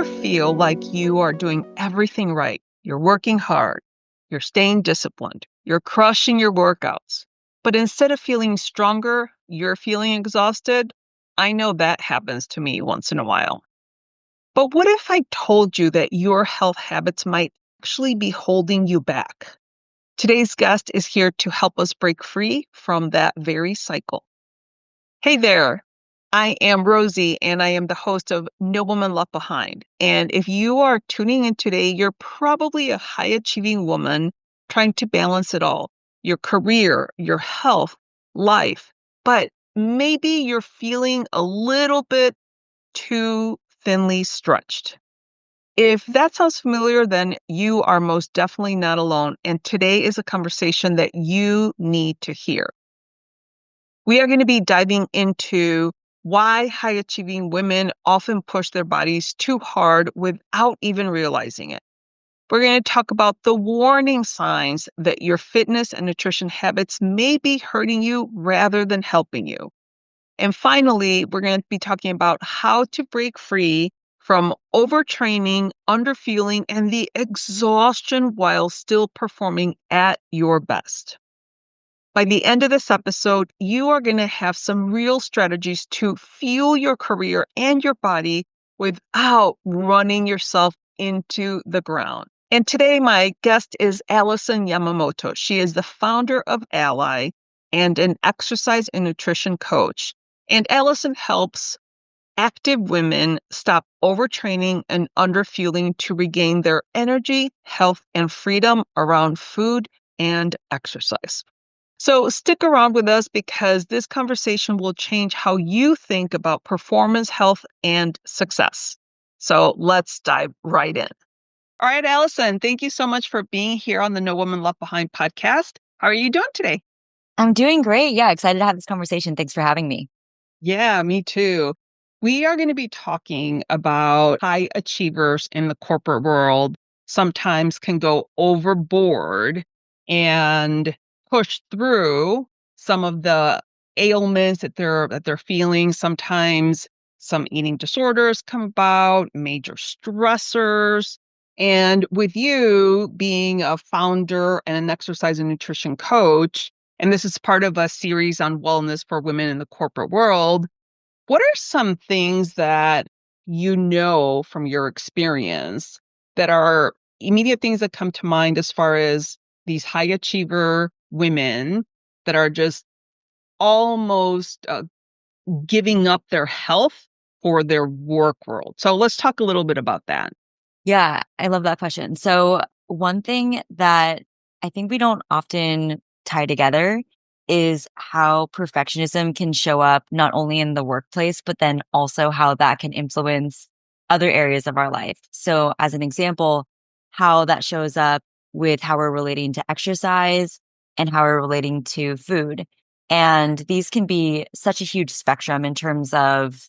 ever feel like you are doing everything right? You're working hard, you're staying disciplined, you're crushing your workouts, but instead of feeling stronger, you're feeling exhausted? I know that happens to me once in a while. But what if I told you that your health habits might actually be holding you back? Today's guest is here to help us break free from that very cycle. Hey there. I am Rosie, and I am the host of No Woman Left Behind. And if you are tuning in today, you're probably a high achieving woman trying to balance it all, your career, your health, life. But maybe you're feeling a little bit too thinly stretched. If that sounds familiar, then you are most definitely not alone. And today is a conversation that you need to hear. We are going to be diving into why high achieving women often push their bodies too hard without even realizing it. We're going to talk about the warning signs that your fitness and nutrition habits may be hurting you rather than helping you. And finally, we're going to be talking about how to break free from overtraining, underfueling, and the exhaustion while still performing at your best. By the end of this episode, you are going to have some real strategies to fuel your career and your body without running yourself into the ground. And today, my guest is Allison Yamamoto. She is the founder of Ally and an exercise and nutrition coach. And Allison helps active women stop overtraining and underfueling to regain their energy, health, and freedom around food and exercise. So stick around with us because this conversation will change how you think about performance, health, and success. So let's dive right in. All right, Allison, thank you so much for being here on the No Woman Left Behind podcast. How are you doing today? I'm doing great. Yeah, excited to have this conversation. Thanks for having me. Yeah, me too. We are going to be talking about high achievers in the corporate world sometimes can go overboard and push through some of the ailments that they're feeling. Sometimes some eating disorders come about, major stressors. And with you being a founder and an exercise and nutrition coach, and this is part of a series on wellness for women in the corporate world, what are some things that you know from your experience that are immediate things that come to mind as far as these high achiever women that are just almost giving up their health for their work world? So let's talk a little bit about that. Yeah, I love that question. So, one thing that I think we don't often tie together is how perfectionism can show up not only in the workplace, but then also how that can influence other areas of our life. So, as an example, how that shows up with how we're relating to exercise and how we're relating to food. And these can be such a huge spectrum in terms of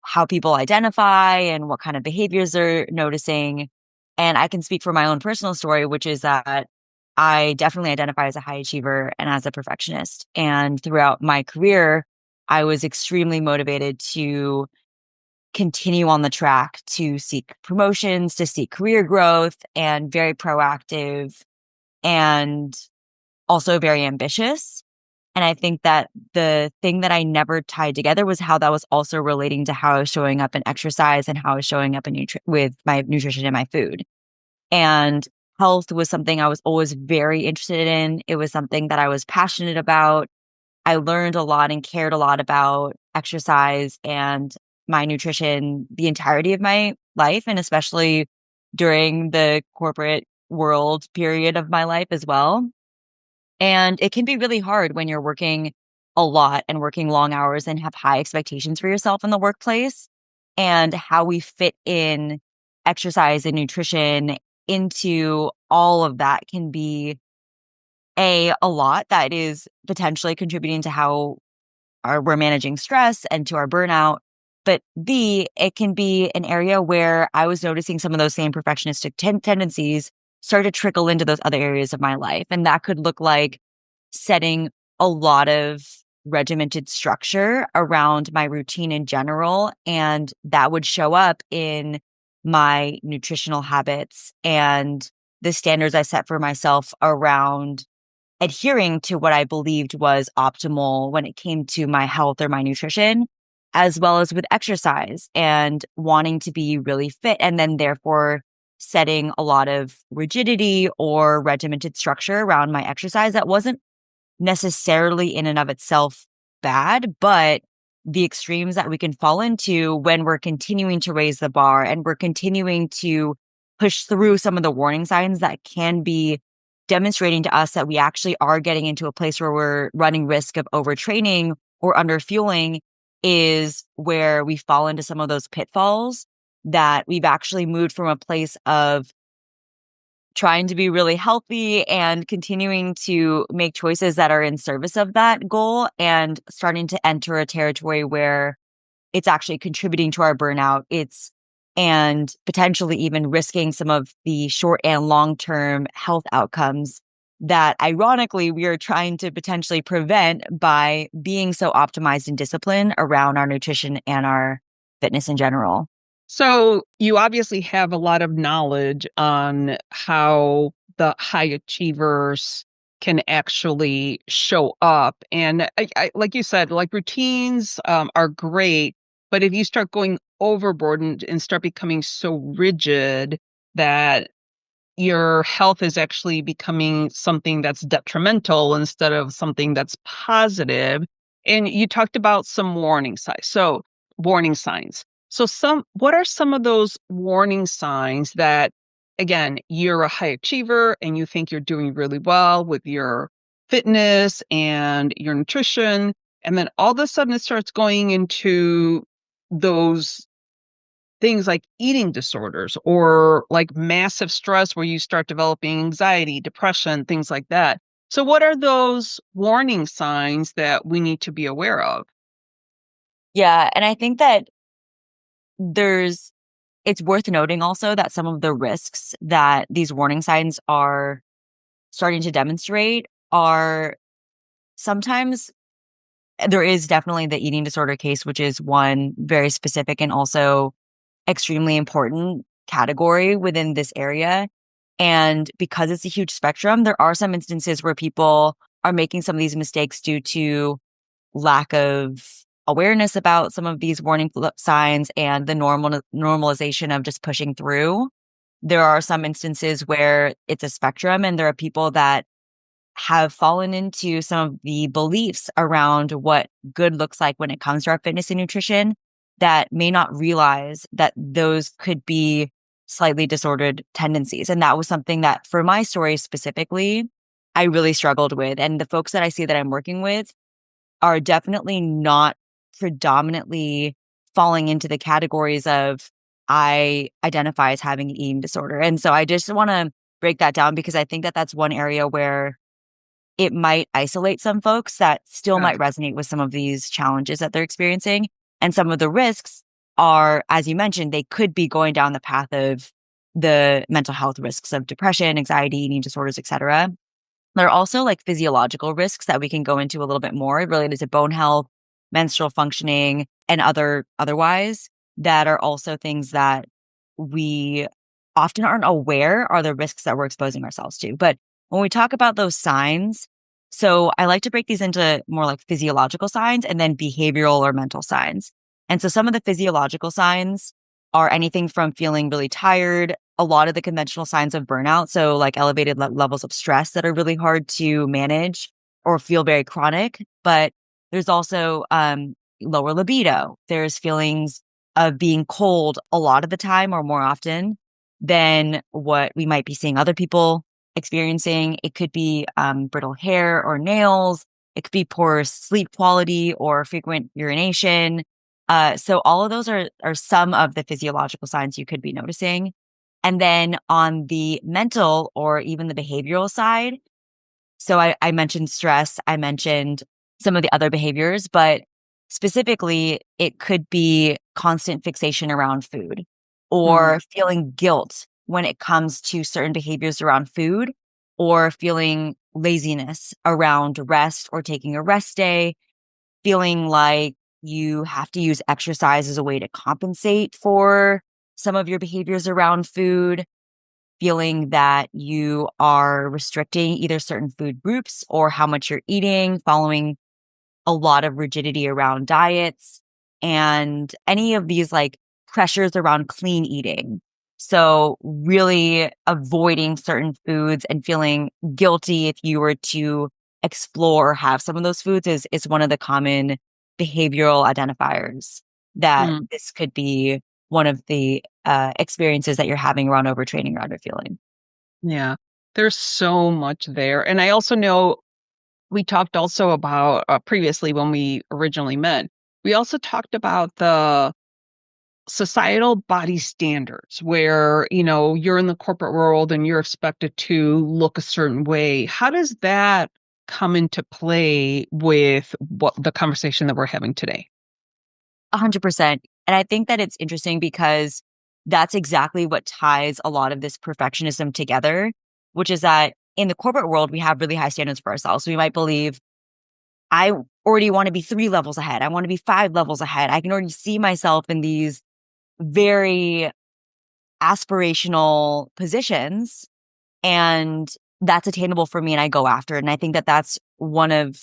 how people identify and what kind of behaviors they're noticing. And I can speak for my own personal story, which is that I definitely identify as a high achiever and as a perfectionist. And throughout my career, I was extremely motivated to continue on the track to seek promotions, to seek career growth, and very proactive and also very ambitious. And I think that the thing that I never tied together was how that was also relating to how I was showing up in exercise and how I was showing up in with my nutrition and my food. And health was something I was always very interested in. It was something that I was passionate about. I learned a lot and cared a lot about exercise and my nutrition the entirety of my life, and especially during the corporate world period of my life as well. And it can be really hard when you're working a lot and working long hours and have high expectations for yourself in the workplace, and how we fit in exercise and nutrition into all of that can be a lot that is potentially contributing to how we're managing stress and to our burnout. But B, it can be an area where I was noticing some of those same perfectionistic tendencies start to trickle into those other areas of my life. And that could look like setting a lot of regimented structure around my routine in general. And that would show up in my nutritional habits and the standards I set for myself around adhering to what I believed was optimal when it came to my health or my nutrition, as well as with exercise and wanting to be really fit. And then, therefore, setting a lot of rigidity or regimented structure around my exercise that wasn't necessarily in and of itself bad, but the extremes that we can fall into when we're continuing to raise the bar and we're continuing to push through some of the warning signs that can be demonstrating to us that we actually are getting into a place where we're running risk of overtraining or underfueling is where we fall into some of those pitfalls that we've actually moved from a place of trying to be really healthy and continuing to make choices that are in service of that goal and starting to enter a territory where it's actually contributing to our burnout. It's and potentially even risking some of the short and long-term health outcomes that ironically we are trying to potentially prevent by being so optimized and disciplined around our nutrition and our fitness in general. So you obviously have a lot of knowledge on how the high achievers can actually show up. And like you said, like routines are great, but if you start going overboard and start becoming so rigid that your health is actually becoming something that's detrimental instead of something that's positive. And you talked about some warning signs. So, warning signs. So, what are some of those warning signs that, again, you're a high achiever and you think you're doing really well with your fitness and your nutrition, and then all of a sudden it starts going into those things like eating disorders or like massive stress where you start developing anxiety, depression, things like that. So, what are those warning signs that we need to be aware of? Yeah, and I think that there's it's worth noting also that some of the risks that these warning signs are starting to demonstrate are sometimes there is definitely the eating disorder case, which is one very specific and also extremely important category within this area. And because it's a huge spectrum, there are some instances where people are making some of these mistakes due to lack of awareness about some of these warning signs and the normalization of just pushing through. There are some instances where it's a spectrum, and there are people that have fallen into some of the beliefs around what good looks like when it comes to our fitness and nutrition that may not realize that those could be slightly disordered tendencies. And that was something that for my story specifically, I really struggled with. And the folks that I see that I'm working with are definitely not predominantly falling into the categories of I identify as having an eating disorder. And so I just want to break that down because I think that that's one area where it might isolate some folks that still Yeah. might resonate with some of these challenges that they're experiencing. And some of the risks are, as you mentioned, they could be going down the path of the mental health risks of depression, anxiety, eating disorders, etc. There are also like physiological risks that we can go into a little bit more related to bone health, menstrual functioning, and otherwise that are also things that we often aren't aware are the risks that we're exposing ourselves to. But when we talk about those signs, so I like to break these into more like physiological signs and then behavioral or mental signs. And so some of the physiological signs are anything from feeling really tired, a lot of the conventional signs of burnout. So, like elevated levels of stress that are really hard to manage or feel very chronic. But there's also lower libido. There's feelings of being cold a lot of the time or more often than what we might be seeing other people experiencing. It could be brittle hair or nails. It could be poor sleep quality or frequent urination. So all of those are some of the physiological signs you could be noticing. And then on the mental or even the behavioral side, so I mentioned stress, I mentioned some of the other behaviors, but specifically, it could be constant fixation around food Mhm. or feeling guilt when it comes to certain behaviors around food or feeling laziness around rest or taking a rest day, feeling like you have to use exercise as a way to compensate for some of your behaviors around food, feeling that you are restricting either certain food groups or how much you're eating, following a lot of rigidity around diets, and any of these like pressures around clean eating. So, really avoiding certain foods and feeling guilty if you were to explore or have some of those foods is one of the common behavioral identifiers that Mm, this could be one of the experiences that you're having around overtraining or underfueling. yeah. There's so much there. And I also know we talked also about previously when we originally met, we also talked about the societal body standards where, you're in the corporate world and you're expected to look a certain way. How does that come into play with what the conversation that we're having today? 100%. And I think that it's interesting because that's exactly what ties a lot of this perfectionism together, which is that in the corporate world, we have really high standards for ourselves. So we might believe, I already want to be 3 levels ahead. I want to be 5 levels ahead. I can already see myself in these very aspirational positions, and that's attainable for me, and I go after it. And I think that that's one of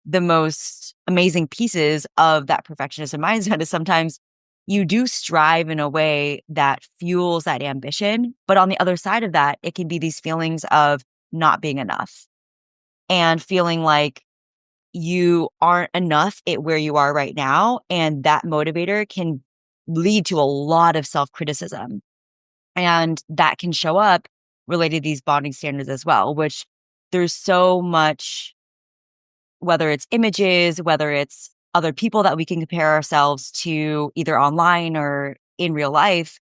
the most amazing pieces of that perfectionism mindset is sometimes you do strive in a way that fuels that ambition. But on the other side of that, it can be these feelings of not being enough and feeling like you aren't enough at where you are right now. And that motivator can lead to a lot of self criticism. And that can show up related to these bonding standards as well, which there's so much, whether it's images, whether it's other people that we can compare ourselves to either online or in real life,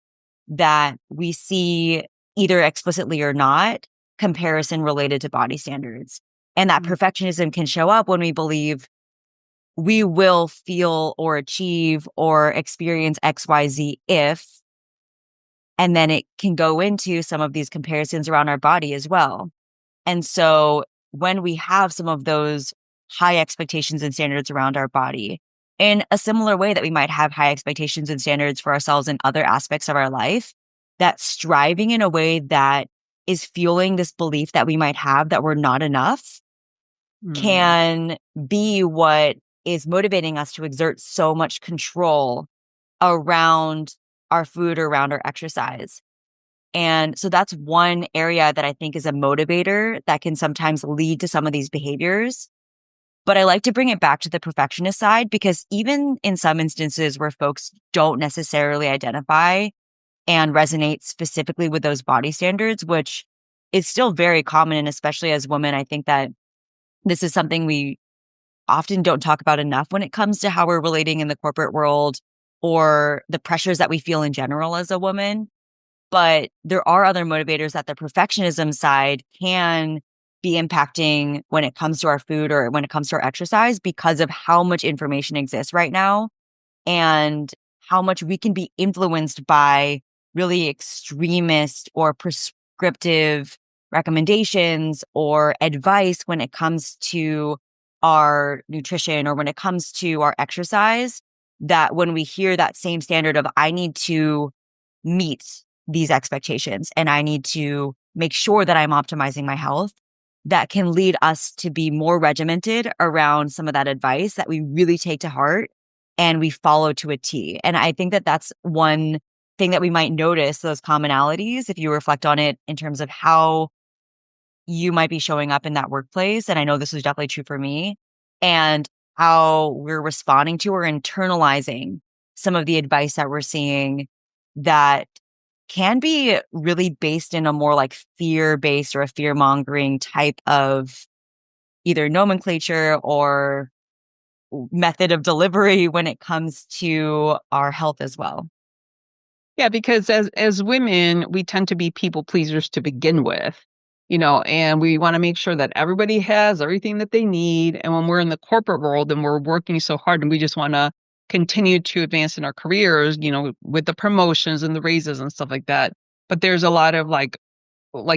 that we see either explicitly or not comparison related to body standards. And that Mm, perfectionism can show up when we believe we will feel or achieve or experience XYZ if, and then it can go into some of these comparisons around our body as well. And so when we have some of those high expectations and standards around our body, in a similar way that we might have high expectations and standards for ourselves in other aspects of our life, that striving in a way that is fueling this belief that we might have that we're not enough mm. can be what is motivating us to exert so much control around our food or around our exercise. And so that's one area that I think is a motivator that can sometimes lead to some of these behaviors. But I like to bring it back to the perfectionist side because even in some instances where folks don't necessarily identify and resonate specifically with those body standards, which is still very common, and especially as women, I think that this is something we often don't talk about enough when it comes to how we're relating in the corporate world or the pressures that we feel in general as a woman. But there are other motivators that the perfectionism side can be impacting when it comes to our food or when it comes to our exercise because of how much information exists right now and how much we can be influenced by really extremist or prescriptive recommendations or advice when it comes to our nutrition or when it comes to our exercise. That when we hear that same standard of, I need to meet these expectations and I need to make sure that I'm optimizing my health, that can lead us to be more regimented around some of that advice that we really take to heart and we follow to a T. And I think that that's one thing that we might notice, those commonalities, if you reflect on it in terms of how you might be showing up in that workplace. And I know this is definitely true for me, and how we're responding to or internalizing some of the advice that we're seeing that can be really based in a more like fear based or a fear mongering type of either nomenclature or method of delivery when it comes to our health as well. Yeah, because as women, we tend to be people pleasers to begin with, and we want to make sure that everybody has everything that they need. And when we're in the corporate world and we're working so hard and we just want to continue to advance in our careers, with the promotions and the raises and stuff like that. But there's a lot of like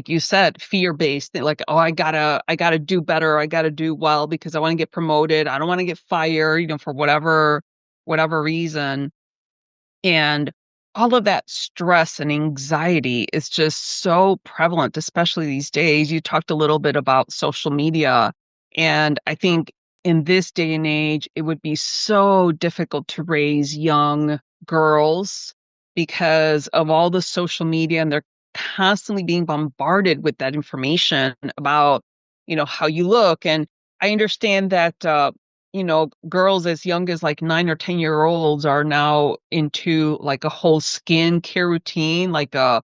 you said, fear based, like, oh, I gotta do better, I gotta do well because I want to get promoted. I don't want to get fired, for whatever reason. And all of that stress and anxiety is just so prevalent, especially these days. You talked a little bit about social media, and I think in this day and age, it would be so difficult to raise young girls because of all the social media, and they're constantly being bombarded with that information about, how you look. And I understand that girls as young as like 9 or 10-year-olds are now into like a whole skin care routine, like a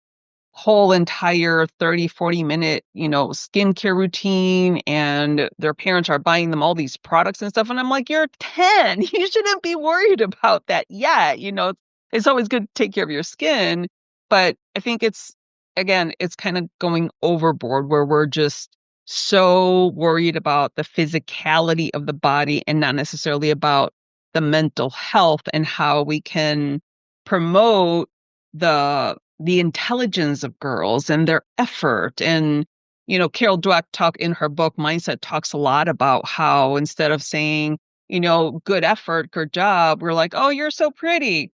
whole entire 30, 40 minute, skincare routine. And their parents are buying them all these products and stuff. And I'm like, you're 10. You shouldn't be worried about that yet. It's always good to take care of your skin. But I think again, it's kind of going overboard where we're just so worried about the physicality of the body and not necessarily about the mental health and how we can promote the intelligence of girls and their effort. And Carol Dweck in her book Mindset talks a lot about how instead of saying, good effort, good job, we're like, oh, you're so pretty.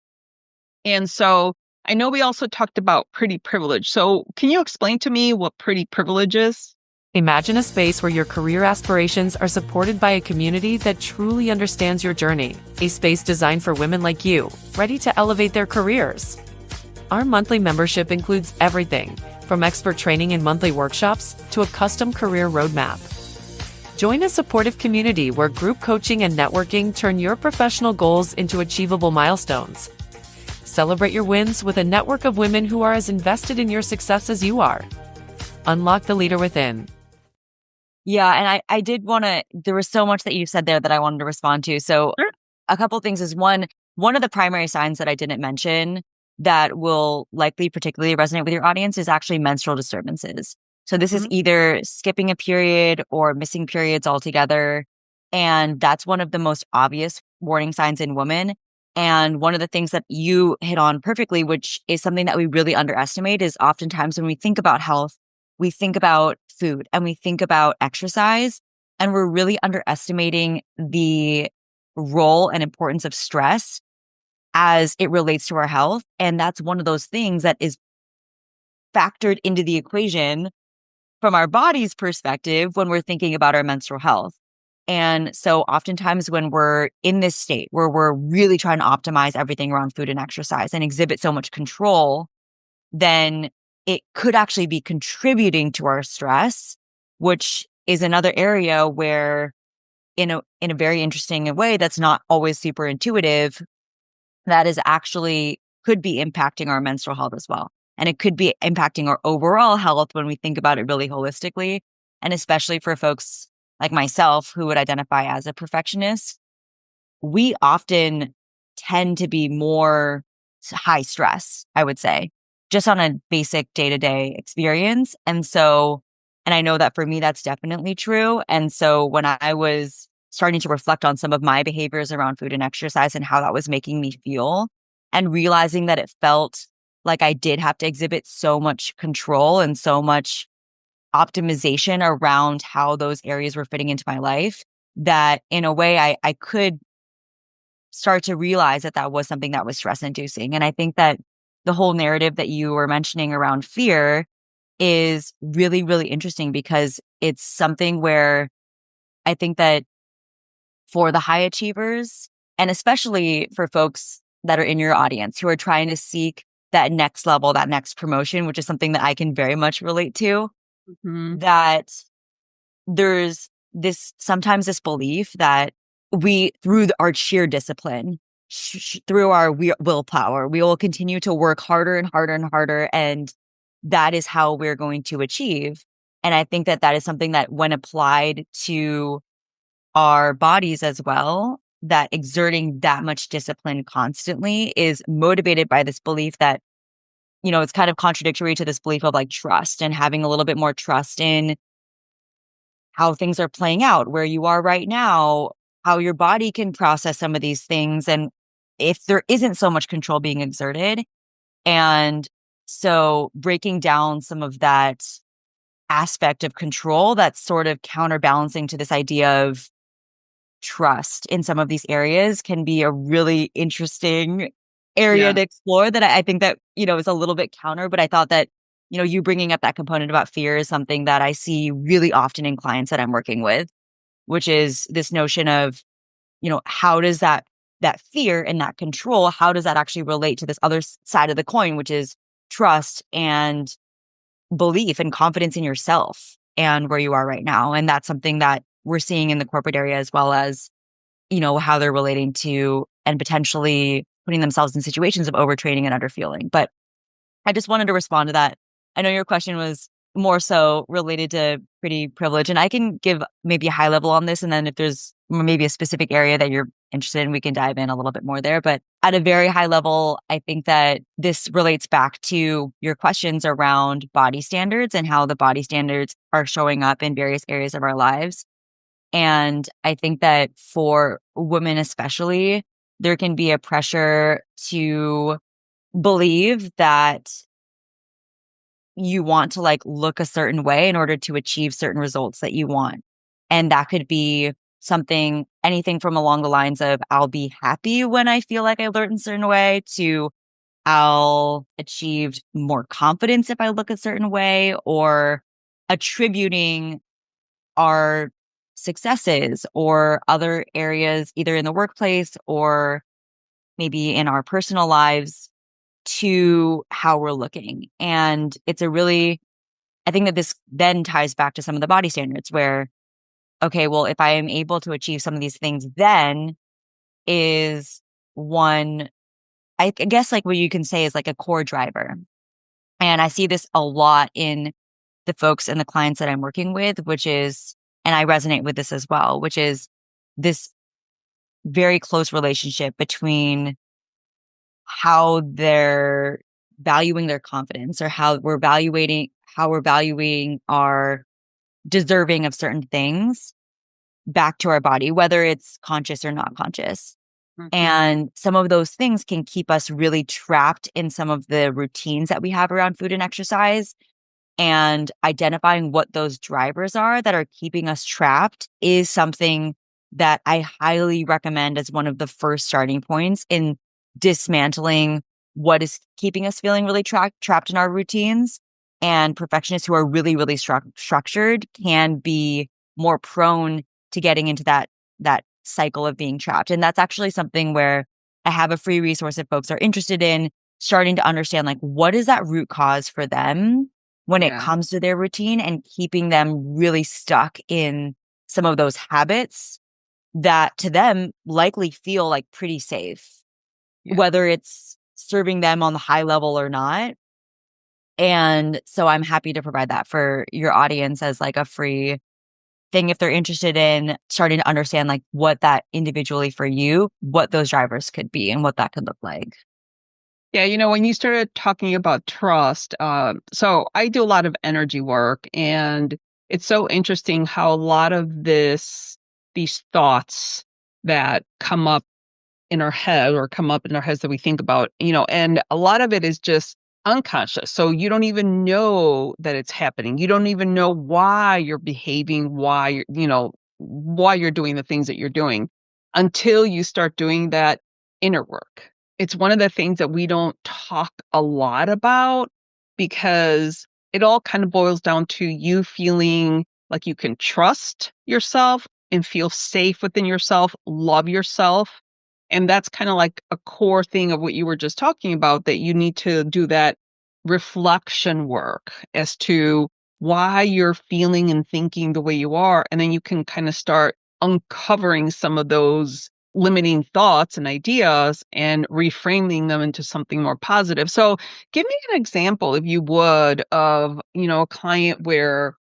And so I know we also talked about pretty privilege. So can you explain to me what pretty privilege is? Imagine a space where your career aspirations are supported by a community that truly understands your journey. A space designed for women like you, ready to elevate their careers. Our monthly membership includes everything from expert training and monthly workshops to a custom career roadmap. Join a supportive community where group coaching and networking turn your professional goals into achievable milestones. Celebrate your wins with a network of women who are as invested in your success as you are. Unlock the leader within. Yeah, and I did want to, there was so much that you said there that I wanted to respond to. So Sure. a couple things is one of the primary signs that I didn't mention that will likely particularly resonate with your audience is actually menstrual disturbances. So this is Mhm. either skipping a period or missing periods altogether. And that's one of the most obvious warning signs in women. And one of the things that you hit on perfectly, which is something that we really underestimate, is oftentimes when we think about health, we think about food and we think about exercise, and we're really underestimating the role and importance of stress as it relates to our health. And that's one of those things that is factored into the equation from our body's perspective when we're thinking about our menstrual health. And so oftentimes when we're in this state where we're really trying to optimize everything around food and exercise and exhibit so much control, then it could actually be contributing to our stress, which is another area where in a very interesting way that's not always super intuitive, that is actually could be impacting our menstrual health as well. And it could be impacting our overall health when we think about it really holistically. And especially for folks like myself who would identify as a perfectionist, we often tend to be more high stress, I would say, just on a basic day to day experience. And I know that for me, that's definitely true. And so when I was starting to reflect on some of my behaviors around food and exercise and how that was making me feel, and realizing that it felt like I did have to exhibit so much control and so much optimization around how those areas were fitting into my life, that in a way I could start to realize that that was something that was stress inducing. And I think that the whole narrative that you were mentioning around fear is really, really interesting because it's something where I think that for the high achievers, and especially for folks that are in your audience who are trying to seek that next level, that next promotion, which is something that I can very much relate to, Mhm. that there's sometimes this belief that we, through our sheer discipline, through our willpower, we will continue to work harder and harder and harder. And that is how we're going to achieve. And I think that that is something that when applied to our bodies as well, that exerting that much discipline constantly is motivated by this belief that, it's kind of contradictory to this belief of like trust and having a little bit more trust in how things are playing out, where you are right now, how your body can process some of these things. And if there isn't so much control being exerted. And so breaking down some of that aspect of control that's sort of counterbalancing to this idea of trust in some of these areas can be a really interesting area Yeah. to explore that I think that, is a little bit counter, but I thought that, you bringing up that component about fear is something that I see really often in clients that I'm working with, which is this notion of, how does that fear and that control, how does that actually relate to this other side of the coin, which is trust and belief and confidence in yourself and where you are right now. And that's something that we're seeing in the corporate area as well as, how they're relating to and potentially putting themselves in situations of overtraining and underfueling. But I just wanted to respond to that. I know your question was more so related to pretty privilege, and I can give maybe a high level on this. And then if there's maybe a specific area that you're interested in, we can dive in a little bit more there. But at a very high level, I think that this relates back to your questions around body standards and how the body standards are showing up in various areas of our lives. And I think that for women especially, there can be a pressure to believe that you want to look a certain way in order to achieve certain results that you want. And that could be anything from along the lines of I'll be happy when I feel like I look in a certain way to I'll achieve more confidence if I look a certain way, or attributing our successes or other areas either in the workplace or maybe in our personal lives to how we're looking. And I think that this then ties back to some of the body standards where, okay, well, if I am able to achieve some of these things, then is one, I guess what you can say is a core driver. And I see this a lot in the folks and the clients that I'm working with, and I resonate with this as well, which is this very close relationship between how they're valuing their confidence or how we're valuing our deserving of certain things back to our body, whether it's conscious or not conscious. Mhm. And some of those things can keep us really trapped in some of the routines that we have around food and exercise. And identifying what those drivers are that are keeping us trapped is something that I highly recommend as one of the first starting points in dismantling what is keeping us feeling really trapped in our routines. And perfectionists who are really, really structured can be more prone to getting into that cycle of being trapped. And that's actually something where I have a free resource if folks are interested in starting to understand what is that root cause for them when it Yeah. comes to their routine and keeping them really stuck in some of those habits that to them likely feel pretty safe, Yeah. whether it's serving them on the high level or not. And so I'm happy to provide that for your audience as a free thing if they're interested in starting to understand what that individually for you, what those drivers could be and what that could look like. Yeah, when you started talking about trust, so I do a lot of energy work, and it's so interesting how a lot of these thoughts that come up in our head or come up in our heads that we think about, and a lot of it is just unconscious. So you don't even know that it's happening. You don't even know why you're behaving, why you're doing the things that you're doing until you start doing that inner work. It's one of the things that we don't talk a lot about because it all kind of boils down to you feeling like you can trust yourself and feel safe within yourself, love yourself. And that's kind of like a core thing of what you were just talking about, that you need to do that reflection work as to why you're feeling and thinking the way you are. And then you can kind of start uncovering some of those limiting thoughts and ideas and reframing them into something more positive. So give me an example, if you would, of, a client where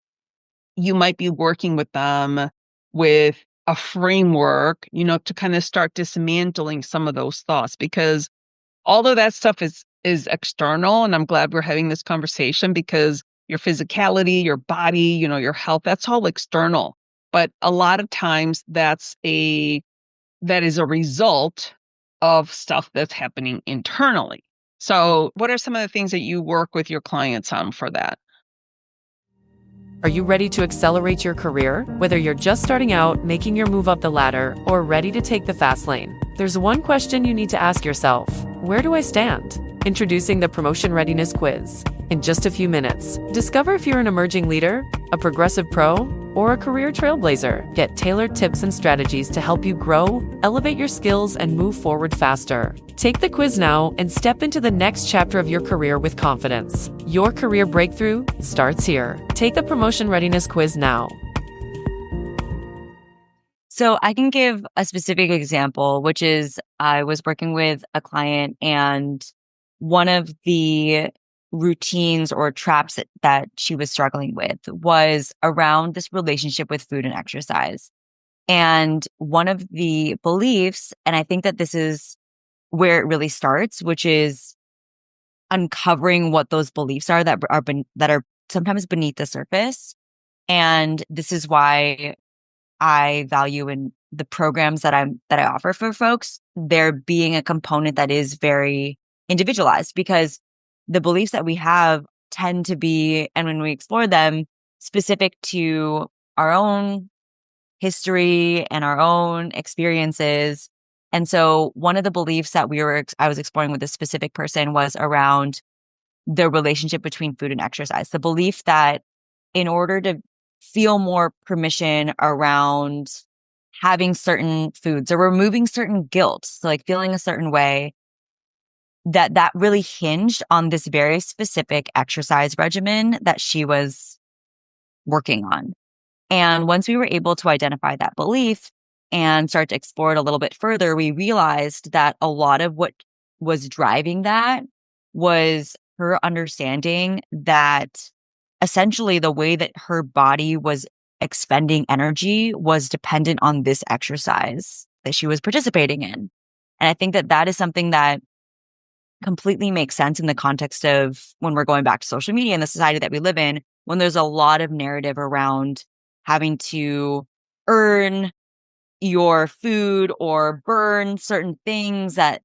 you might be working with them with a framework, to kind of start dismantling some of those thoughts, because although that stuff is external, and I'm glad we're having this conversation because your physicality, your body, your health, that's all external. But a lot of times that is a result of stuff that's happening internally. So, what are some of the things that you work with your clients on for that? Are you ready to accelerate your career? Whether you're just starting out, making your move up the ladder, or ready to take the fast lane, there's one question you need to ask yourself. Where do I stand? Introducing the Promotion Readiness Quiz. In just a few minutes, discover if you're an emerging leader, a progressive pro, or a career trailblazer. Get tailored tips and strategies to help you grow, elevate your skills, and move forward faster. Take the quiz now and step into the next chapter of your career with confidence. Your career breakthrough starts here. Take the Promotion Readiness Quiz now. So I can give a specific example, which is I was working with a client, and one of the routines or traps that she was struggling with was around this relationship with food and exercise. And one of the beliefs, and I think that this is where it really starts, which is uncovering what those beliefs are that are sometimes beneath the surface. And this is why I value in the programs that I offer for folks, there being a component that is very individualized, because the beliefs that we have tend to be, and when we explore them, specific to our own history and our own experiences. And so one of the beliefs that I was exploring with this specific person was around the relationship between food and exercise. The belief that in order to feel more permission around having certain foods or removing certain guilt, so like feeling a certain way, that really hinged on this very specific exercise regimen that she was working on. And once we were able to identify that belief and start to explore it a little bit further, we realized that a lot of what was driving that was her understanding that essentially the way that her body was expending energy was dependent on this exercise that she was participating in. And I think that that is something that completely makes sense in the context of when we're going back to social media and the society that we live in, when there's a lot of narrative around having to earn your food or burn certain things, that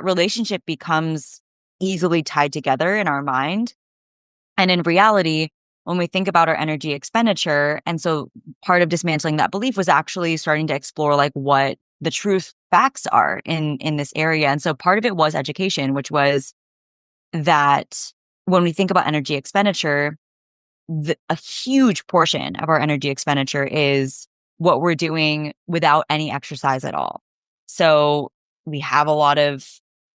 relationship becomes easily tied together in our mind. And in reality, when we think about our energy expenditure, and so part of dismantling that belief was actually starting to explore like what the truth facts are in this area. And so part of it was education, which was that when we think about energy expenditure, a huge portion of our energy expenditure is what we're doing without any exercise at all. So we have a lot of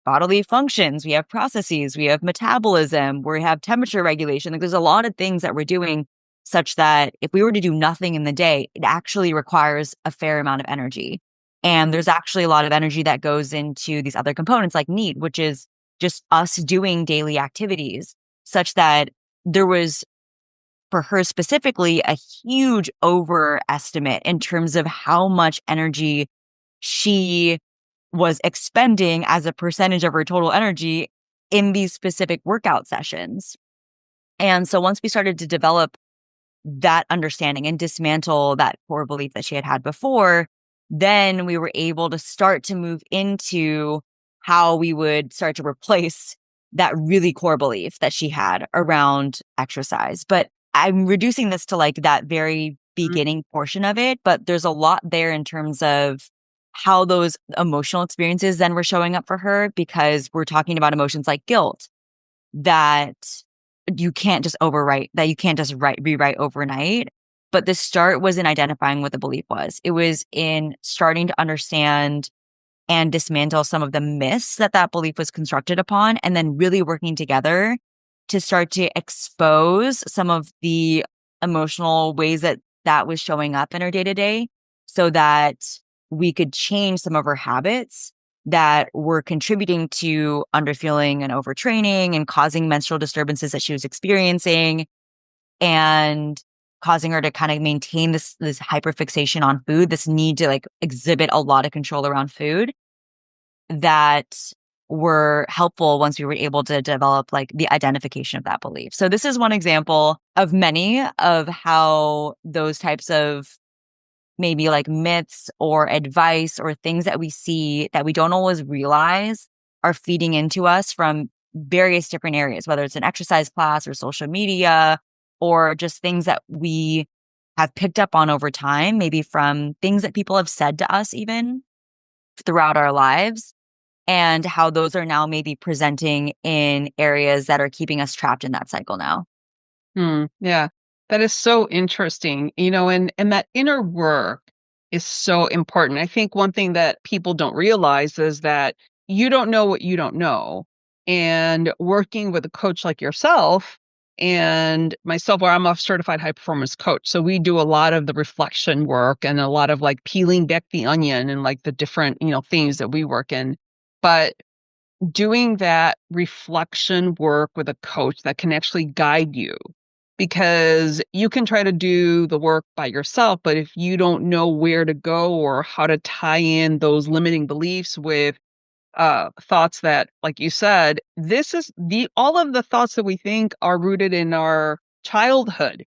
bodily functions, we have processes, we have metabolism, we have temperature regulation. Like there's a lot of things that we're doing such that if we were to do nothing in the day, it actually requires a fair amount of energy. And there's actually a lot of energy that goes into these other components like need, which is just us doing daily activities, such that there was, for her specifically, a huge overestimate in terms of how much energy she was expending as a percentage of her total energy in these specific workout sessions. And so once we started to develop that understanding and dismantle that core belief that she had had before, then we were able to start to move into how we would start to replace that really core belief that she had around exercise. But I'm reducing this to like that very beginning portion of it, but there's a lot there in terms of how those emotional experiences then were showing up for her, because we're talking about emotions like guilt that you can't just overwrite, that you can't just rewrite overnight. But the start was in identifying what the belief was. It was in starting to understand and dismantle some of the myths that belief was constructed upon, and then really working together to start to expose some of the emotional ways that was showing up in her day to day, so that we could change some of her habits that were contributing to underfueling and overtraining and causing menstrual disturbances that she was experiencing, and causing her to kind of maintain this hyperfixation on food, this need to like exhibit a lot of control around food, that were helpful once we were able to develop like the identification of that belief. So this is one example of many of how those types of maybe like myths or advice or things that we see that we don't always realize are feeding into us from various different areas, whether it's an exercise class or social media, or just things that we have picked up on over time, maybe from things that people have said to us even throughout our lives. and how those are now maybe presenting in areas that are keeping us trapped in that cycle now. Yeah, that is so interesting. And that inner work is so important. I think one thing that people don't realize is that you don't know what you don't know. And working with a coach like yourself and myself, where I'm a certified high performance coach. So we do a lot of the reflection work and a lot of like peeling back the onion and like the different, themes that we work in. But doing that reflection work with a coach that can actually guide you, because you can try to do the work by yourself, but if you don't know where to go or how to tie in those limiting beliefs with thoughts that, like you said, this is the all of the thoughts that we think are rooted in our childhood.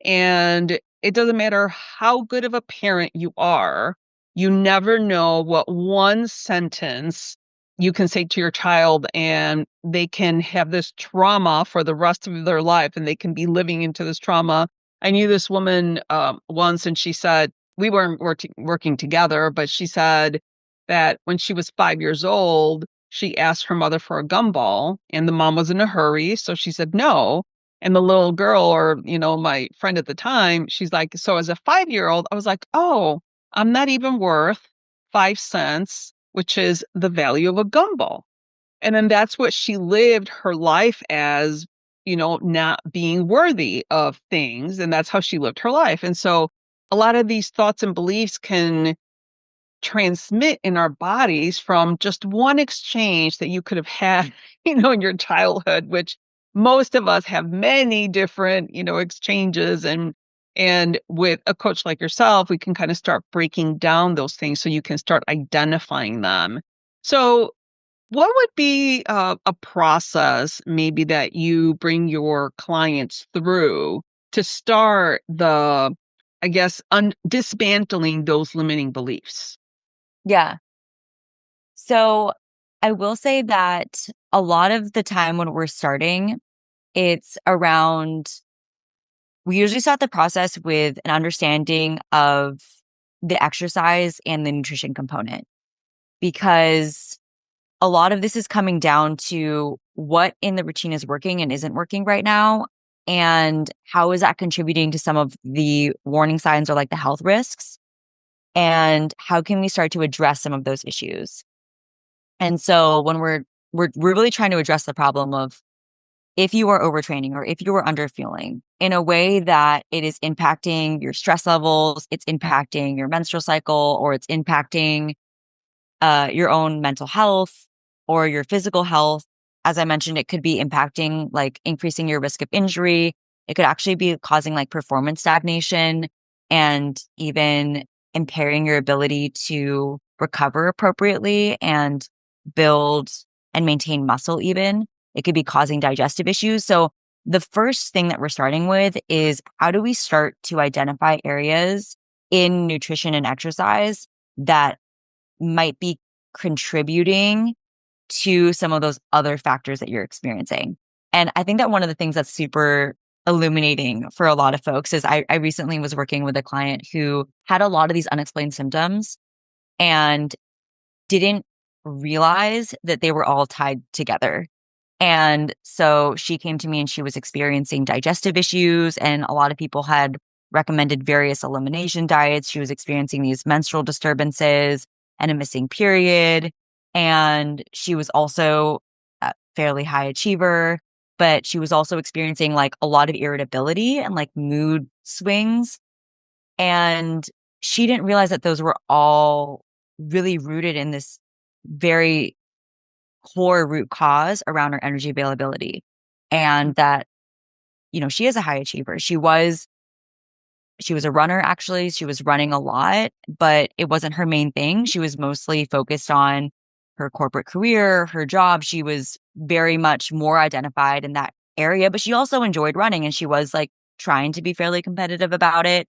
And it doesn't matter how good of a parent you are, you never know what one sentence you can say to your child, and they can have this trauma for the rest of their life, and they can be living into this trauma. I knew this woman once, and she said, we weren't working together, but she said that when she was 5 years old, she asked her mother for a gumball, and the mom was in a hurry. So she said no. And the little girl, or, my friend at the time, she's like, so as a 5-year-old, I was like, oh, I'm not even worth 5 cents, which is the value of a gumball. And then that's what she lived her life as, not being worthy of things. And that's how she lived her life. And so a lot of these thoughts and beliefs can transmit in our bodies from just one exchange that you could have had, in your childhood, which most of us have many different, exchanges. And with a coach like yourself, we can kind of start breaking down those things so you can start identifying them. So what would be a process maybe that you bring your clients through to start I guess, dismantling those limiting beliefs? Yeah. So I will say that a lot of the time when we're starting, it's around, we usually start the process with an understanding of the exercise and the nutrition component, because a lot of this is coming down to what in the routine is working and isn't working right now. And how is that contributing to some of the warning signs or like the health risks? And how can we start to address some of those issues? And so when we're really trying to address the problem of if you are overtraining or if you are underfueling in a way that it is impacting your stress levels, it's impacting your menstrual cycle, or it's impacting your own mental health or your physical health. As I mentioned, it could be impacting, like increasing your risk of injury. It could actually be causing like performance stagnation and even impairing your ability to recover appropriately and build and maintain muscle even. It could be causing digestive issues. So the first thing that we're starting with is, how do we start to identify areas in nutrition and exercise that might be contributing to some of those other factors that you're experiencing? And I think that one of the things that's super illuminating for a lot of folks is, I recently was working with a client who had a lot of these unexplained symptoms and didn't realize that they were all tied together. And so she came to me and she was experiencing digestive issues, and a lot of people had recommended various elimination diets. She was experiencing these menstrual disturbances and a missing period. And she was also a fairly high achiever, but she was also experiencing like a lot of irritability and like mood swings. And she didn't realize that those were all really rooted in this very core root cause around her energy availability. And that, she is a high achiever. She was a runner, actually. She was running a lot, but it wasn't her main thing. She was mostly focused on her corporate career, her job. She was very much more identified in that area, but she also enjoyed running, and she was like trying to be fairly competitive about it,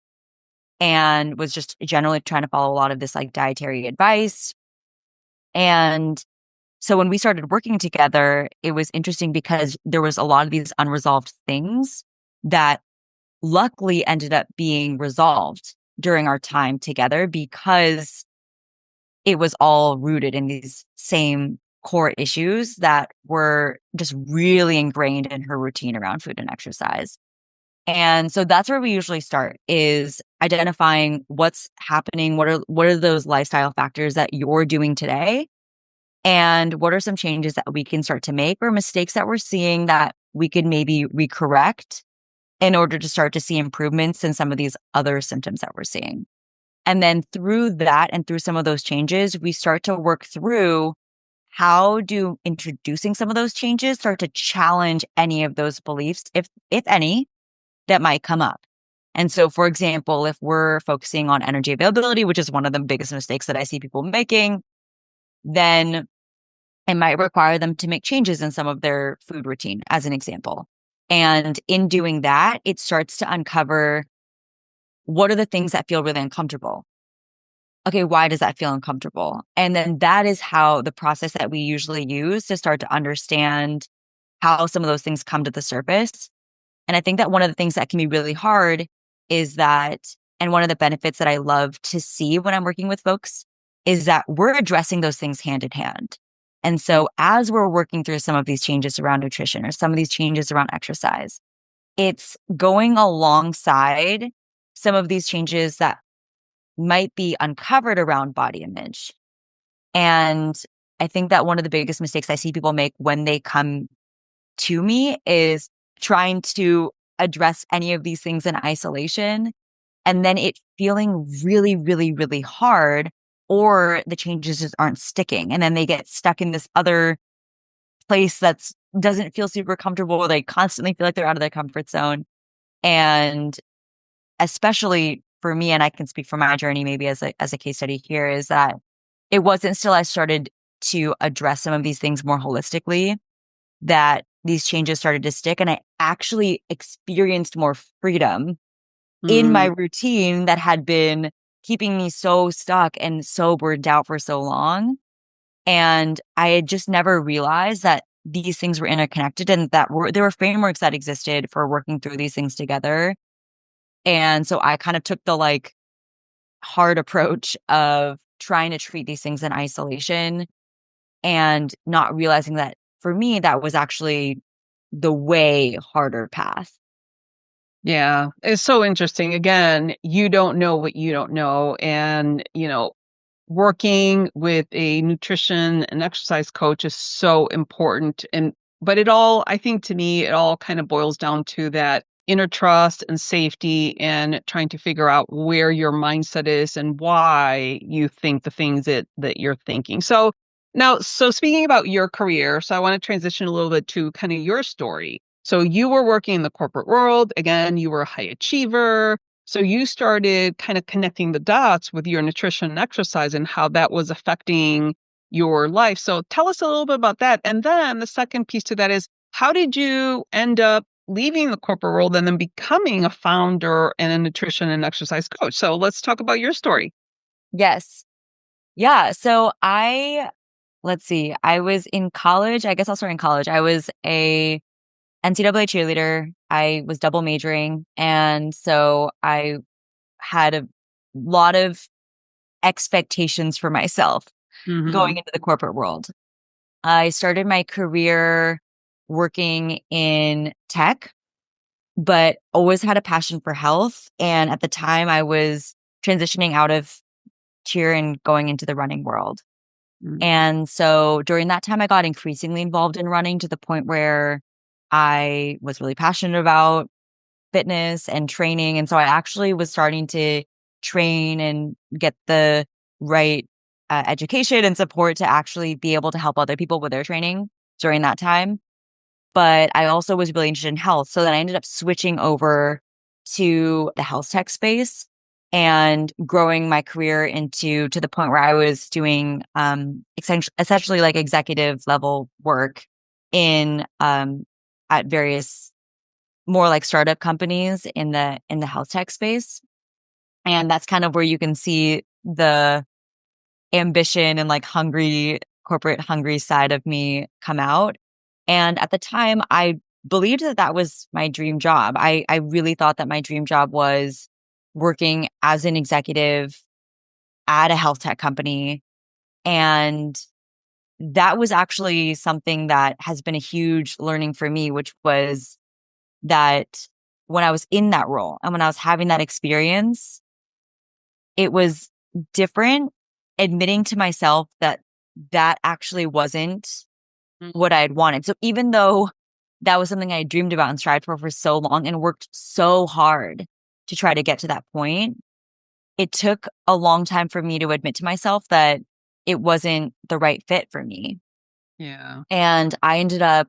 and was just generally trying to follow a lot of this like dietary advice. And so when we started working together, it was interesting because there was a lot of these unresolved things that luckily ended up being resolved during our time together, because it was all rooted in these same core issues that were just really ingrained in her routine around food and exercise. And so that's where we usually start, is identifying what's happening, what are those lifestyle factors that you're doing today, and what are some changes that we can start to make, or mistakes that we're seeing that we could maybe recorrect in order to start to see improvements in some of these other symptoms that we're seeing. And then through that and through some of those changes, we start to work through how do introducing some of those changes start to challenge any of those beliefs, if any, that might come up. And so, for example, if we're focusing on energy availability, which is one of the biggest mistakes that I see people making, then it might require them to make changes in some of their food routine, as an example. And in doing that, it starts to uncover, what are the things that feel really uncomfortable? Okay, why does that feel uncomfortable? And then that is how the process that we usually use to start to understand how some of those things come to the surface. And I think that one of the things that can be really hard is that, and one of the benefits that I love to see when I'm working with folks, is that we're addressing those things hand in hand. And so as we're working through some of these changes around nutrition or some of these changes around exercise, it's going alongside some of these changes that might be uncovered around body image. And I think that one of the biggest mistakes I see people make when they come to me is trying to address any of these things in isolation, and then it feeling really, really, really hard, or the changes just aren't sticking. And then they get stuck in this other place that's doesn't feel super comfortable. They constantly feel like they're out of their comfort zone. And especially for me, and I can speak for my journey maybe as a case study here, is that it wasn't until I started to address some of these things more holistically that these changes started to stick. And I actually experienced more freedom in my routine that had been keeping me so stuck and so burned out for so long. And I had just never realized that these things were interconnected, and that there were frameworks that existed for working through these things together. And so I kind of took the hard approach of trying to treat these things in isolation, and not realizing that for me, that was actually the way harder path. Yeah, it's so interesting. Again, you don't know what you don't know. And, working with a nutrition and exercise coach is so important. But I think to me, it all kind of boils down to that inner trust and safety, and trying to figure out where your mindset is and why you think the things that you're thinking. So speaking about your career, so I want to transition a little bit to kind of your story. So you were working in the corporate world. Again, you were a high achiever. So you started kind of connecting the dots with your nutrition and exercise and how that was affecting your life. So tell us a little bit about that. And then the second piece to that is, how did you end up leaving the corporate world and then becoming a founder and a nutrition and exercise coach? So let's talk about your story. Yes. Yeah. So let's see, I was in college. I guess I'll start in college. I was a NCAA cheerleader. I was double majoring. And so I had a lot of expectations for myself Hmm. going into the corporate world. I started my career working in tech, but always had a passion for health. And at the time, I was transitioning out of cheer and going into the running world. And so during that time, I got increasingly involved in running, to the point where I was really passionate about fitness and training. And so I actually was starting to train and get the right education and support to actually be able to help other people with their training during that time. But I also was really interested in health. So then I ended up switching over to the health tech space and growing my career to the point where I was doing essentially like executive level work in at various more like startup companies in the health tech space. And that's kind of where you can see the ambition and corporate hungry side of me come out. And at the time, I believed that that was my dream job. I really thought that my dream job was working as an executive at a health tech company. And that was actually something that has been a huge learning for me, which was that when I was in that role and when I was having that experience, it was different admitting to myself that that actually wasn't what I had wanted. So even though that was something I dreamed about and strived for so long and worked so hard to try to get to that point, it took a long time for me to admit to myself that it wasn't the right fit for me. Yeah. And I ended up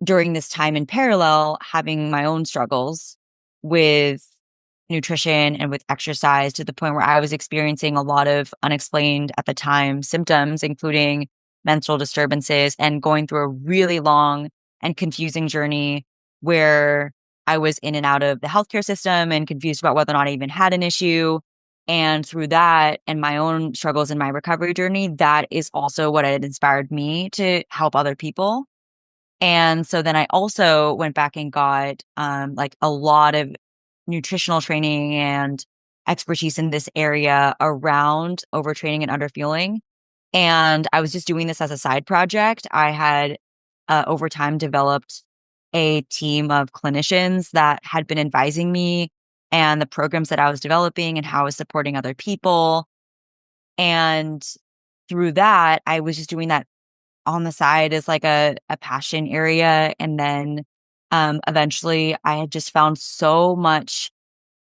during this time in parallel having my own struggles with nutrition and with exercise to the point where I was experiencing a lot of unexplained at the time symptoms, including menstrual disturbances, and going through a really long and confusing journey where I was in and out of the healthcare system and confused about whether or not I even had an issue. And through that and my own struggles in my recovery journey, that is also what had inspired me to help other people. And so then I also went back and got like a lot of nutritional training and expertise in this area around overtraining and underfueling. And I was just doing this as a side project. I had over time developed a team of clinicians that had been advising me and the programs that I was developing and how I was supporting other people. And through that, I was just doing that on the side as like a passion area. And then eventually I had just found so much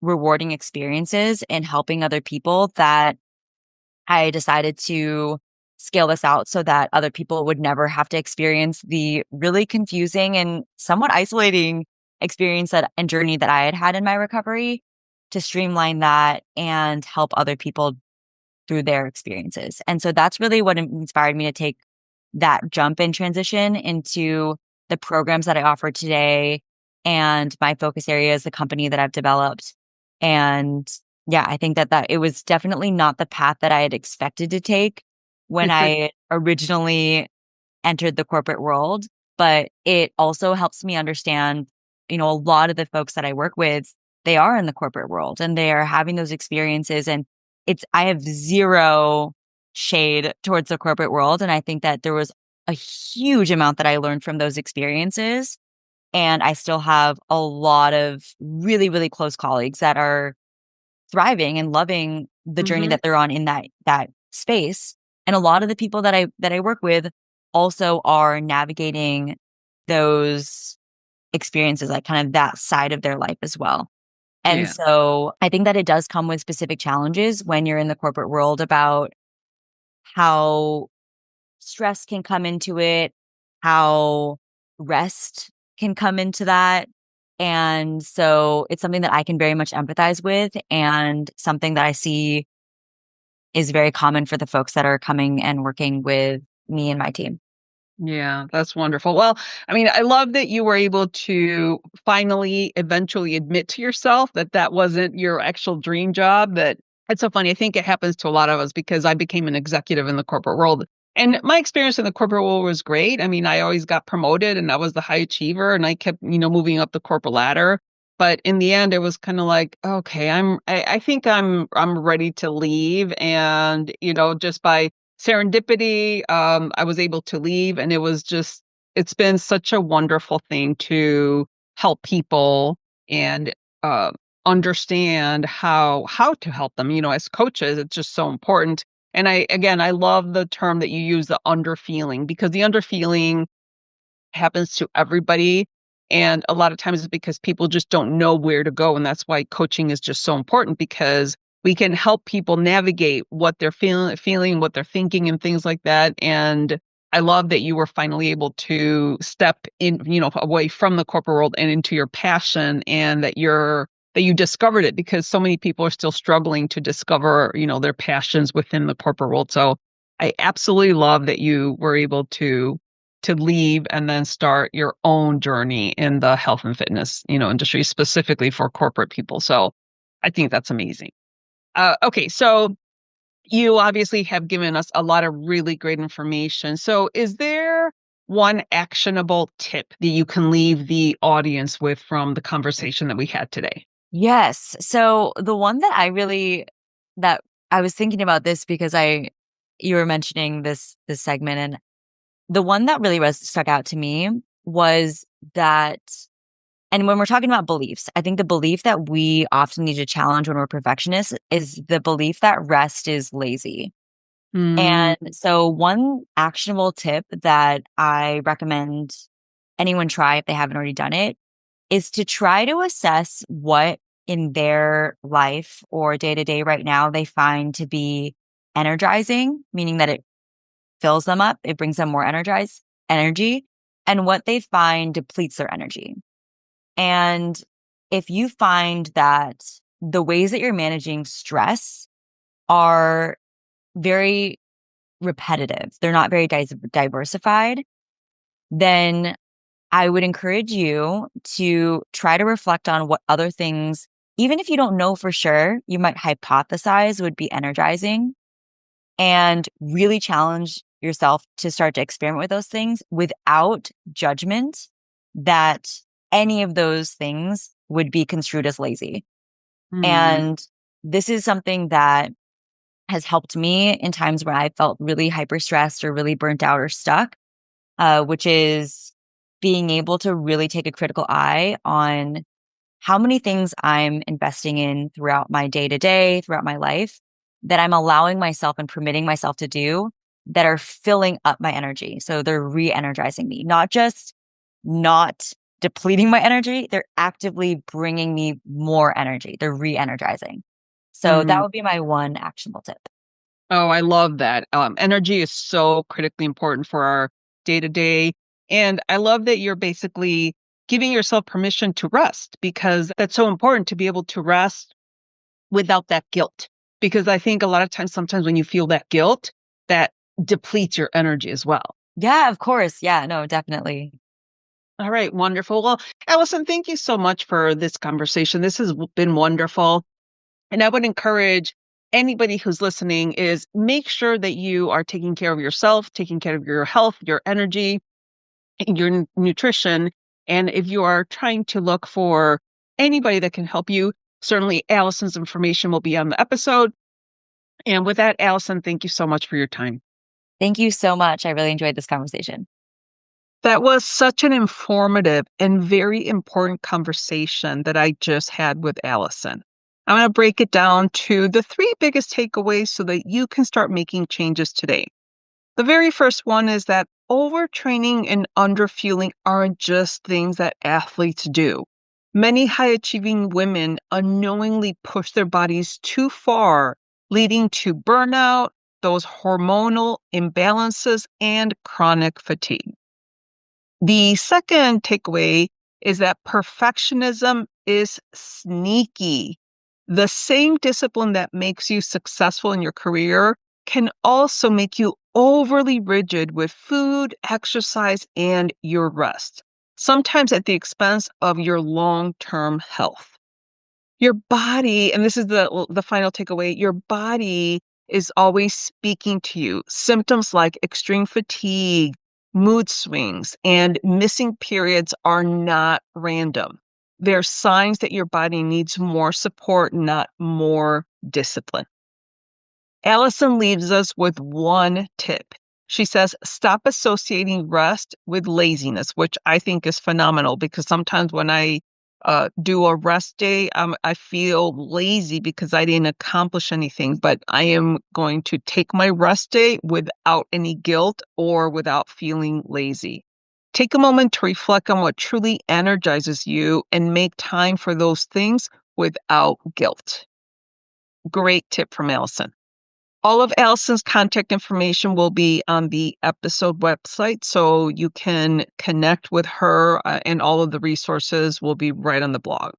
rewarding experiences in helping other people that I decided to scale this out so that other people would never have to experience the really confusing and somewhat isolating experience that and journey that I had had in my recovery, to streamline that and help other people through their experiences. And so that's really what inspired me to take that jump and transition into the programs that I offer today and my focus areas, the company that I've developed. And yeah, I think that it was definitely not the path that I had expected to take when I originally entered the corporate world, but it also helps me understand, a lot of the folks that I work with, they are in the corporate world and they are having those experiences. And I have zero shade towards the corporate world. And I think that there was a huge amount that I learned from those experiences. And I still have a lot of really, really close colleagues that are thriving and loving the journey Mhm. that they're on in that space. And a lot of the people that I work with also are navigating those experiences, like kind of that side of their life as well. And Yeah. so I think that it does come with specific challenges when you're in the corporate world about how stress can come into it, how rest can come into that. And so it's something that I can very much empathize with and something that I see is very common for the folks that are coming and working with me and my team. Yeah, that's wonderful. Well, I mean, I love that you were able to finally eventually admit to yourself that that wasn't your actual dream job. That it's so funny. I think it happens to a lot of us because I became an executive in the corporate world. And my experience in the corporate world was great. I mean, I always got promoted and I was the high achiever and I kept, moving up the corporate ladder. But in the end, it was kind of like, okay, I think I'm ready to leave. And, just by serendipity, I was able to leave, and it's been such a wonderful thing to help people and uh, understand how to help them. As coaches, it's just so important. And I love the term that you use, the underfeeling, because the underfeeling happens to everybody. And a lot of times it's because people just don't know where to go. And that's why coaching is just so important, because we can help people navigate what they're feeling, what they're thinking, and things like that. And I love that you were finally able to step in, away from the corporate world and into your passion, and that you discovered it, because so many people are still struggling to discover, their passions within the corporate world. So I absolutely love that you were able to leave and then start your own journey in the health and fitness, industry, specifically for corporate people. So I think that's amazing. Okay, so you obviously have given us a lot of really great information. So is there one actionable tip that you can leave the audience with from the conversation that we had today? Yes. So the one that I was thinking about this because you were mentioning this segment, and the one that really stuck out to me was that, and when we're talking about beliefs, I think the belief that we often need to challenge when we're perfectionists is the belief that rest is lazy. Mm, And so one actionable tip that I recommend anyone try if they haven't already done it is to try to assess what in their life or day to day right now they find to be energizing, meaning that it fills them up, it brings them more energized energy, and what they find depletes their energy. And if you find that the ways that you're managing stress are very repetitive, they're not very diversified, then I would encourage you to try to reflect on what other things, even if you don't know for sure, you might hypothesize would be energizing, and really challenge yourself to start to experiment with those things without judgment that any of those things would be construed as lazy. mm, And this is something that has helped me in times where I felt really hyper stressed or really burnt out or stuck, which is being able to really take a critical eye on how many things I'm investing in throughout my day to day, throughout my life, that I'm allowing myself and permitting myself to do that are filling up my energy. So they're re energizing me, not just not depleting my energy, they're actively bringing me more energy. They're re energizing. So that mm. would be my one actionable tip. Oh, I love that. Energy is so critically important for our day to day. And I love that you're basically giving yourself permission to rest because that's so important to be able to rest without that guilt. Because I think a lot of times, sometimes when you feel that guilt, that depletes your energy as well. Yeah, of course. Yeah, no, definitely. All right, wonderful. Well, Allison, thank you so much for this conversation. This has been wonderful. And I would encourage anybody who's listening is make sure that you are taking care of yourself, taking care of your health, your energy, your nutrition. And if you are trying to look for anybody that can help you, certainly Allison's information will be on the episode. And with that, Allison, thank you so much for your time. Thank you so much. I really enjoyed this conversation. That was such an informative and very important conversation that I just had with Allison. I'm going to break it down to the three biggest takeaways so that you can start making changes today. The very first one is that overtraining and underfueling aren't just things that athletes do. Many high achieving women unknowingly push their bodies too far, leading to burnout, those hormonal imbalances, and chronic fatigue. The second takeaway is that perfectionism is sneaky. The same discipline that makes you successful in your career can also make you overly rigid with food, exercise, and your rest, sometimes at the expense of your long-term health. Your body, and this is the final takeaway, your body is always speaking to you. Symptoms like extreme fatigue, mood swings, and missing periods are not random. They're signs that your body needs more support, not more discipline. Allison leaves us with one tip. She says, stop associating rest with laziness, which I think is phenomenal because sometimes when I do a rest day, I feel lazy because I didn't accomplish anything. But I am going to take my rest day without any guilt or without feeling lazy. Take a moment to reflect on what truly energizes you and make time for those things without guilt. Great tip from Allison. All of Allison's contact information will be on the episode website, so you can connect with her, and all of the resources will be right on the blog.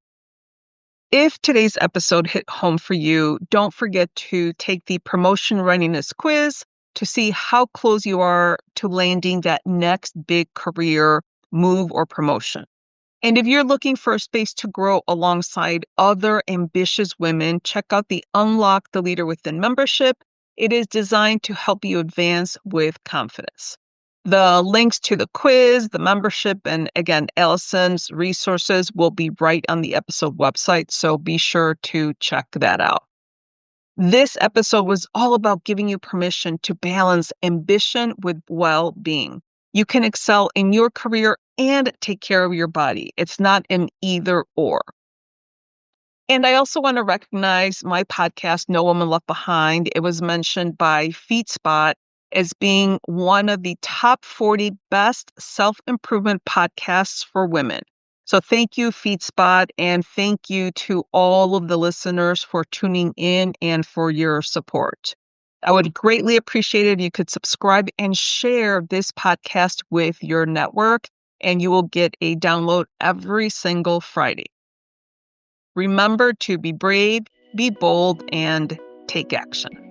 If today's episode hit home for you, don't forget to take the promotion readiness quiz to see how close you are to landing that next big career move or promotion. And if you're looking for a space to grow alongside other ambitious women, check out the Unlock the Leader Within membership. It is designed to help you advance with confidence. The links to the quiz, the membership, and again, Allison's resources will be right on the episode website, so be sure to check that out. This episode was all about giving you permission to balance ambition with well-being. You can excel in your career and take care of your body. It's not an either or. And I also want to recognize my podcast, No Woman Left Behind. It was mentioned by FeedSpot as being one of the top 40 best self-improvement podcasts for women. So thank you, FeedSpot, and thank you to all of the listeners for tuning in and for your support. I would greatly appreciate it if you could subscribe and share this podcast with your network, and you will get a download every single Friday. Remember to be brave, be bold, and take action.